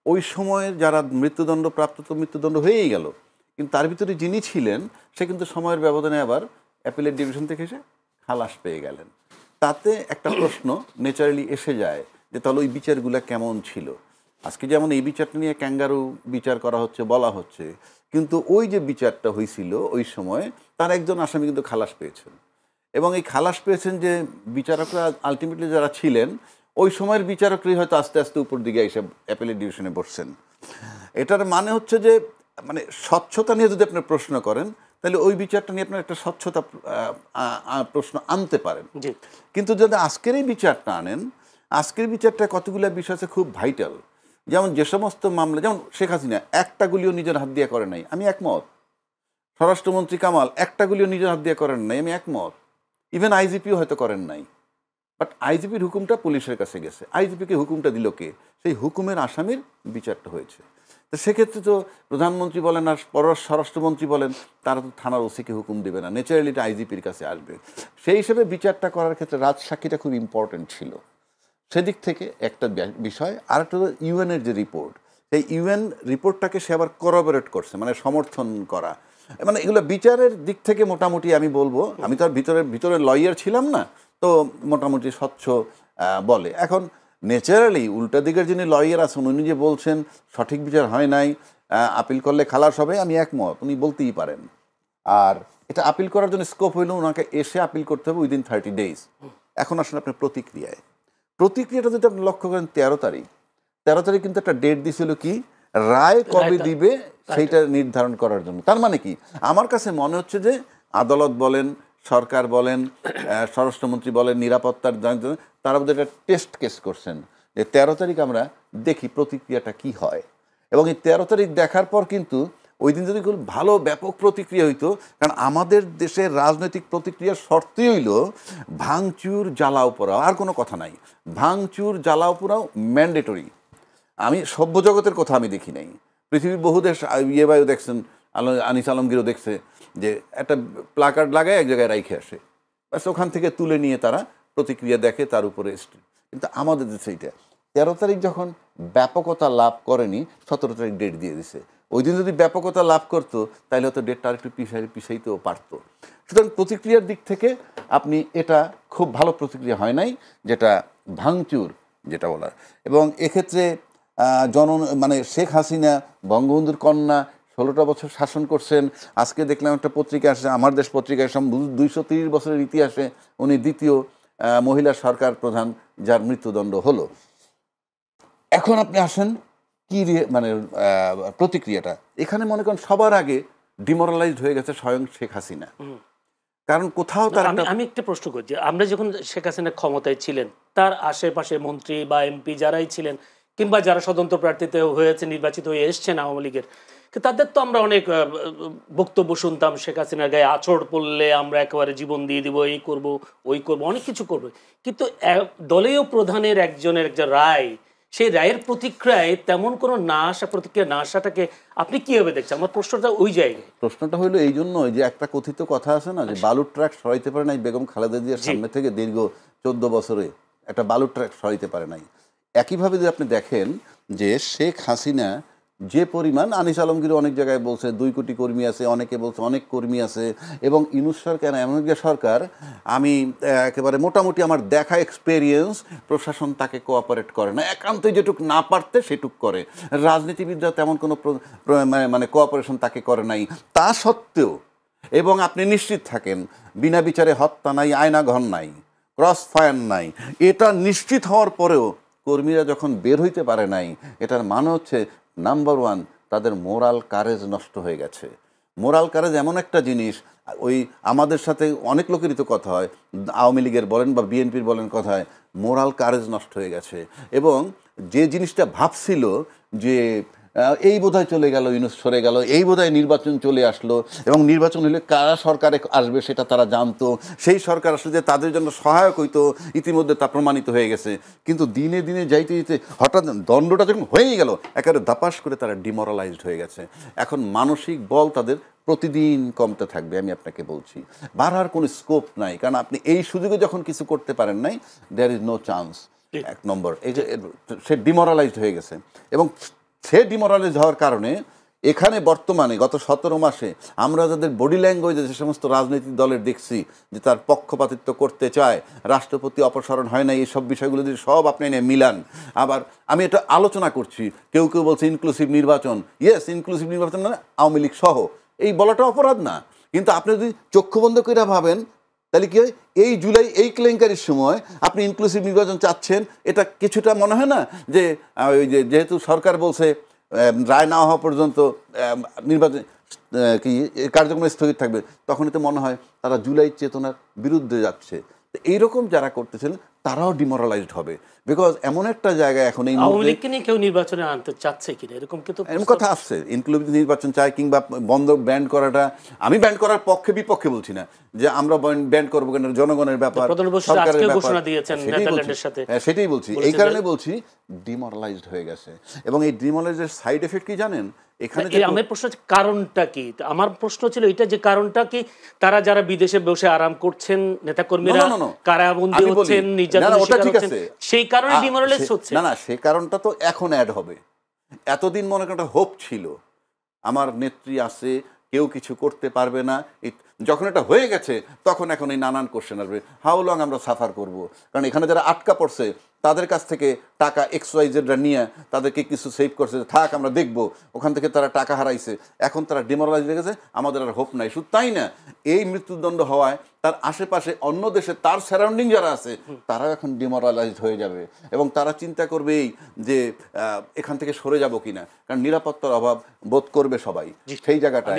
ওই সময়ের যারা মৃত্যুদণ্ড প্রাপ্ত তো মৃত্যুদণ্ড হয়েই গেল, কিন্তু তার ভিতরে যিনি ছিলেন সে কিন্তু সময়ের ব্যবধানে আবার অ্যাপিলেট ডিভিশন থেকে এসে খালাস পেয়ে গেলেন। তাতে একটা প্রশ্ন ন্যাচারালি এসে যায় যে তাহলে ওই বিচারগুলো কেমন ছিল। আজকে যেমন এই বিচারটা নিয়ে ক্যাঙ্গারু বিচার করা হচ্ছে বলা হচ্ছে, কিন্তু ওই যে বিচারটা হয়েছিল ওই সময় তার একজন আসামি কিন্তু খালাস পেয়েছেন, এবং এই খালাস পেয়েছেন যে বিচারকরা আলটিমেটলি যারা ছিলেন ওই সময়ের বিচারকরাই হয়তো আস্তে আস্তে উপর দিকে এসে অ্যাপিলেট ডিভিশনে বসছেন। এটার মানে হচ্ছে যে মানে স্বচ্ছতা নিয়ে যদি আপনি প্রশ্ন করেন তাহলে ওই বিচারটা নিয়ে আপনার একটা স্বচ্ছতা প্রশ্ন আনতে পারেন। কিন্তু যদি আজকের এই বিচারটা আনেন, আজকের বিচারটা কতগুলো বিষয় আছে খুব ভাইটাল। যেমন যে সমস্ত মামলা, যেমন শেখ হাসিনা একটা গুলিও নিজের হাত দিয়ে করে নাই, আমি একমত। স্বরাষ্ট্রমন্ত্রী কামাল একটা গুলিও নিজের হাত দিয়ে করেন নাই, আমি একমত। ইভেন আইজিপিও হয়তো করেন নাই, বাট আইজিপির হুকুমটা পুলিশের কাছে গেছে। আইজিপিকে হুকুমটা দিল কে? সেই হুকুমের আসামির বিচারটা হয়েছে। তো সেক্ষেত্রে তো প্রধানমন্ত্রী বলেন আর স্বরাষ্ট্রমন্ত্রী বলেন তারা তো থানার ওসিকে হুকুম দেবে না, ন্যাচারালি এটা আইজিপির কাছে আসবে। সেই হিসেবে বিচারটা করার ক্ষেত্রে রাজসাক্ষীটা খুব ইম্পর্টেন্ট ছিল। সেদিক থেকে একটা বিষয়। আরেকটা হলো ইউএনের যে রিপোর্ট, সেই ইউএন রিপোর্টটাকে সে আবার করোবরেট করছে, মানে সমর্থন করা। মানে এগুলো বিচারের দিক থেকে মোটামুটি আমি বলবো, আমি তো আর ভিতরে লয়ার ছিলাম না, তো মোটামুটি স্বচ্ছ বলে। এখন ন্যাচারালি উল্টা দিকের যিনি লয়ার আছেন উনি যে বলছেন সঠিক বিচার হয় নাই, আপিল করলে খালাস হবে, আমি একমত, উনি বলতেই পারেন। আর এটা আপিল করার জন্য স্কোপ হইলেও ওনাকে এসে আপিল করতে হবে উইদিন 30 days। এখন আসলে আপনার প্রতিক্রিয়াটা যদি আপনি লক্ষ্য করেন 13 তারিখ কিন্তু একটা ডেট দিছিল কি রায় কবে দিবে সেইটা নির্ধারণ করার জন্য। তার মানে কি আমার কাছে মনে হচ্ছে যে আদালত বলেন, সরকার বলেন, স্বরাষ্ট্রমন্ত্রী বলেন, নিরাপত্তার তারা বোধহয় একটা টেস্ট কেস করছেন যে 13 তারিখ আমরা দেখি প্রতিক্রিয়াটা কি হয়। এবং এই 13 তারিখ দেখার পর কিন্তু ওই দিন যদি খুব ভালো ব্যাপক প্রতিক্রিয়া হইতো, কারণ আমাদের দেশের রাজনৈতিক প্রতিক্রিয়ার শর্তই হইল ভাঙচুর জ্বালাও পোড়াও, আর কোনো কথা নাই। ভাঙচুর জ্বালাও পোড়াও ম্যান্ডেটরি। আমি সভ্য জগতের কথা আমি দেখি নাই, পৃথিবীর বহু দেশ ইয়েবাইও দেখছেন, আনিস আলমগীরও দেখছে যে একটা প্লাকার্ড লাগায় এক জায়গায় রাইখে আসে, ব্যাস ওখান থেকে তুলে নিয়ে তারা প্রতিক্রিয়া দেখে তার উপরে। কিন্তু আমাদের দেশে এইটা 13 তারিখ যখন ব্যাপকতা লাভ করেনি, 17 তারিখ ডেট দিয়ে দিছে। ওই দিন যদি ব্যাপকতা লাভ করতো তাহলে হয়তো ডেটটা আরেকটু পিছাইতেও পারতো। সুতরাং প্রতিক্রিয়ার দিক থেকে আপনি এটা খুব ভালো প্রতিক্রিয়া হয় নাই, যেটা ভাঙচুর যেটা বলার। এবং এক্ষেত্রে মানে শেখ হাসিনা বঙ্গবন্ধুর কন্যা 16টা বছর শাসন করছেন। আজকে দেখলাম একটা পত্রিকা আসে, আমার দেশ পত্রিকায়, 230 বছরের ইতিহাসে উনি দ্বিতীয় মহিলা সরকার প্রধান যার মৃত্যুদণ্ড হলো। এখন আপনি আসেন কি মানে প্রতিক্রিয়াটা, এখানে মনে করেন সবার আগে ডিমোরালাইজড হয়ে গেছে স্বয়ং শেখ হাসিনা। কারণ কোথাও তার আমি একটা প্রশ্ন করছি, আমরা যখন শেখ হাসিনা ক্ষমতায় ছিলেন তার আশেপাশে মন্ত্রী বা এমপি যারাই ছিলেন কিংবা যারা স্বতন্ত্র প্রার্থীতে হয়েছে নির্বাচিত হয়ে এসছেন আওয়ামী লীগের, তাদের তো আমরা অনেক বক্তব্য শুনতাম শেখ হাসিনার গায়ে আঁচড় পড়লে আমরা একেবারে জীবন দিয়ে দিব, এই করব ওই করব, অনেক কিছু করবো। কিন্তু দলীয় প্রধানের একজন রায়, সেই রায়ের প্রতিক্রিয়ায় তেমন কোনো না আসা, প্রতিক্রিয়া না আসাটাকে আপনি কিভাবে দেখছেন? আমার প্রশ্নটা ওই জায়গায়। প্রশ্নটা হলো এই জন্য যে একটা কথিত কথা আছে না যে বালুর ট্রাক সরাইতে পারে নাই বেগম খালেদা জিয়ার সামনে থেকে দীর্ঘ 14 বছরে একটা বালুর ট্রাক সরাইতে পারে নাই। একইভাবে যদি আপনি দেখেন যে শেখ হাসিনা যে পরিমাণ, আনিস আলমগীর অনেক জায়গায় বলছে 2 কোটি কর্মী আছে, অনেকে বলছে অনেক কর্মী আছে, এবং ইউনূস সরকার এমন একটা সরকার, আমি একেবারে মোটামুটি আমার দেখা এক্সপেরিয়েন্স প্রশাসন তাকে কোঅপারেট করে না, একান্তই যেটুক না পারতে সেটুক করে। রাজনীতিবিদরা তেমন কোনো মানে কোঅপারেশন তাকে করে নাই। তা সত্ত্বেও, এবং আপনি নিশ্চিত থাকেন বিনা বিচারে হত্যা নাই, আয়নাঘর নাই, ক্রস ফায়ার নাই, এটা নিশ্চিত হওয়ার পরেও কর্মীরা যখন বের হইতে পারে নাই, এটার মানে হচ্ছে নাম্বার 1 তাদের মোরাল কারেজ নষ্ট হয়ে গেছে। মোরাল কারেজ এমন একটা জিনিস, ওই আমাদের সাথে অনেক লোকেরই তো কথা হয়, আওয়ামী লীগের বলেন বা বিএনপির বলেন, কথা হয় মোরাল কারেজ নষ্ট হয়ে গেছে। এবং যে জিনিসটা ভাবছিল যে এই বোধহয় চলে গেল, ইউনূস সরে গেল, এই বোধহয় নির্বাচন চলে আসলো, এবং নির্বাচন হলে কারা সরকারে আসবে সেটা তারা জানতো, সেই সরকার আসলে যে তাদের জন্য সহায়ক হইতো ইতিমধ্যে তা প্রমাণিত হয়ে গেছে। কিন্তু দিনে দিনে যাইতে যেতে হঠাৎ দণ্ডটা যখন হয়েই গেল, একেবারে দাপাস করে তারা ডিমোরালাইজড হয়ে গেছে। এখন মানসিক বল তাদের প্রতিদিন কমতে থাকবে, আমি আপনাকে বলছি। বাড়ার কোনো স্কোপ নাই, কারণ আপনি এই সুযোগে যখন কিছু করতে পারেন নাই, দেয়ার ইজ নো চান্স। 1 নম্বর এই যে সে ডিমোরালাইজড হয়ে গেছে। এবং সে ডিমোরালাইজ হওয়ার কারণে এখানে বর্তমানে গত 17 মাসে আমরা যাদের বডি ল্যাঙ্গুয়েজে যে সমস্ত রাজনৈতিক দলের দেখছি যে তার পক্ষপাতিত্ব করতে চায়, রাষ্ট্রপতি অপসারণ হয় না, এইসব বিষয়গুলো যদি সব আপনি এনে মিলান, আবার আমি এটা আলোচনা করছি, কেউ কেউ বলছে ইনক্লুসিভ নির্বাচন, ইয়েস ইনক্লুসিভ নির্বাচন মানে আওয়ামী লীগ সহ, এই বলাটা অপরাধ না, কিন্তু আপনি যদি চক্ষু বন্ধ করে ভাবেন তাহলে কি হয়, এই জুলাই এই কেলেঙ্কারির সময় আপনি ইনক্লুসিভ নির্বাচন চাচ্ছেন, এটা কিছুটা মনে হয় না যে ওই যে যেহেতু সরকার বলছে রায় না হওয়া পর্যন্ত নির্বাচন কি কার্যক্রম স্থগিত থাকবে, তখনই তো মনে হয় তারা জুলাই চেতনার বিরুদ্ধে যাচ্ছে। তো এইরকম যারা করতেছেন তারাও ডিমোরালাইজড হবে, বিকজ এমন একটা জায়গায় এখন এই আওয়ামী লীগকে নিয়ে কেউ নির্বাচনে আনতে চাচ্ছে কিনা এরকম কিন্তু এরকম কথা আসছে, ইনক্লুসিভ নির্বাচন চাই কিংবা বন্ধ ব্যান্ড করাটা, আমি ব্যান্ড করার পক্ষে বিপক্ষে বলছি না যে আমরা ব্যান্ড করবো কেন, জনগণের ব্যাপার, সরকারের ব্যাপার, সেটাই বলছি, এই কারণে বলছি ডিমোরালাইজড হয়ে গেছে। এবং এই ডিমোরালাইজের সাইড এফেক্ট কি জানেন, এখানে আমার প্রশ্ন হচ্ছে কারণটা কি, আমার প্রশ্ন ছিল এটা যে কারণটা কি, তারা যারা বিদেশে বসে আরাম করছেন, নেতাকর্মীরা কারাবন্দী হচ্ছেন, নির্যাতনের শিকার হচ্ছেন, সেই কারণে ডিমোরালাইজ হচ্ছে না, সেই কারণটা তো এখন অ্যাড হবে। এতদিন মনে করেন একটা হোপ ছিল, আমার নেত্রী আছে, কেউ কিছু করতে পারবে না, যখন এটা হয়ে গেছে তখন এখন এই নানান কোশ্চেন আসবে, হাউ লং আমরা সাফার করব, কারণ এখানে যারা আটকা পড়ছে তাদের কাছ থেকে টাকা XYZ-রা নিয়ে তাদেরকে কিছু সেভ করছে, থাক আমরা দেখব, ওখান থেকে তারা টাকা হারাইছে, এখন তারা ডিমোরালাইজ হয়ে গেছে, আমাদের আর হোপ নাই। শুধু তাই না, এই মৃত্যুদণ্ড হওয়ায় তার আশেপাশে অন্য দেশে তার সারাউন্ডিং যারা আছে তারাও এখন ডিমোরালাইজড হয়ে যাবে, এবং তারা চিন্তা করবে এই যে এখান থেকে সরে যাব কিনা, কারণ নিরাপত্তার অভাব বোধ করবে সবাই সেই জায়গাটায়।